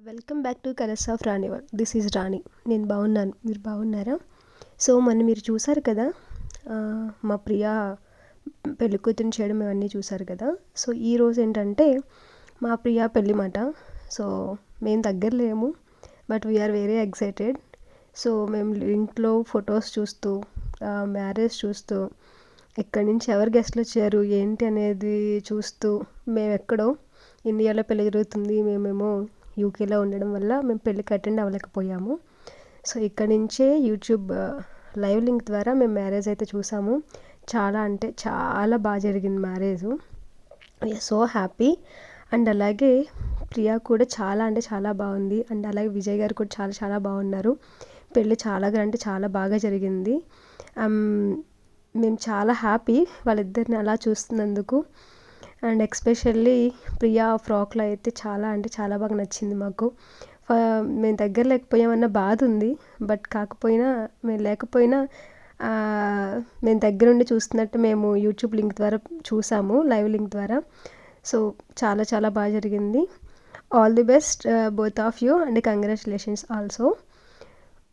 Welcome back to colours of Raniwal. This is Rani. నేను బాగున్నాను, మీరు బాగున్నారా? సో మొన్న మీరు చూసారు కదా, మా ప్రియా పెళ్లి కూతురిని చేయడం ఇవన్నీ చూసారు కదా. సో ఈరోజు ఏంటంటే మా ప్రియా పెళ్ళి మాట. సో మేము దగ్గర లేము, but we are very excited. So మేము లింక్లో ఫొటోస్ చూస్తూ, మ్యారేజ్ చూస్తూ, ఎక్కడి నుంచి ఎవరు గెస్ట్లు వచ్చారు ఏంటి అనేది చూస్తూ, మేము ఎక్కడో ఇండియాలో పెళ్లి జరుగుతుంది, మేమేమో యూకేలో ఉండడం వల్ల మేము పెళ్ళికి అటెండ్ అవ్వలేకపోయాము. సో ఇక్కడ నుంచే యూట్యూబ్ లైవ్ లింక్ ద్వారా మేము మ్యారేజ్ అయితే చూసాము. చాలా అంటే చాలా బాగా జరిగింది marriage. We are so happy. And అలాగే ప్రియా కూడా చాలా అంటే చాలా బాగుంది. అండ్ అలాగే విజయ్ గారు కూడా చాలా చాలా బాగున్నారు. పెళ్ళి చాలా అంటే చాలా బాగా జరిగింది. మేము చాలా హ్యాపీ వాళ్ళిద్దరిని అలా చూస్తున్నందుకు. అండ్ ఎక్స్పెషల్లీ ప్రియా ఫ్రాక్లో అయితే చాలా అంటే చాలా బాగా నచ్చింది మాకు. మేము దగ్గర లేకపోయామన్న బాధ ఉంది, బట్ కాకపోయినా మేము లేకపోయినా మేము దగ్గరుండి చూస్తున్నట్టు మేము యూట్యూబ్ లింక్ ద్వారా చూసాము, లైవ్ లింక్ ద్వారా. సో చాలా చాలా బాగా జరిగింది. All the best both of you and congratulations also.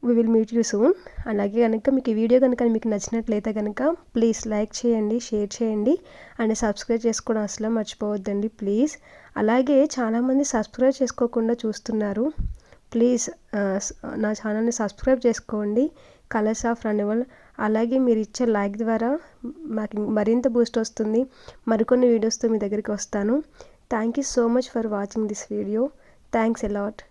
We will meet you soon. అలాగే కనుక మీకు ఈ వీడియో కనుక మీకు నచ్చినట్లయితే కనుక ప్లీజ్ లైక్ చేయండి, షేర్ చేయండి అండ్ సబ్స్క్రైబ్ చేసుకోవడం అసలు మర్చిపోవద్దండి ప్లీజ్. అలాగే చాలామంది సబ్స్క్రైబ్ చేసుకోకుండా చూస్తున్నారు. ప్లీజ్ నా ఛానల్ని సబ్స్క్రైబ్ చేసుకోండి, కలర్స్ ఆఫ్ రాణివాల్. అలాగే మీరు ఇచ్చే లైక్ ద్వారా మాకు మరింత బూస్ట్ వస్తుంది. మరికొన్ని వీడియోస్తో మీ దగ్గరికి వస్తాను. Thank you so much for watching this video. Thanks a lot.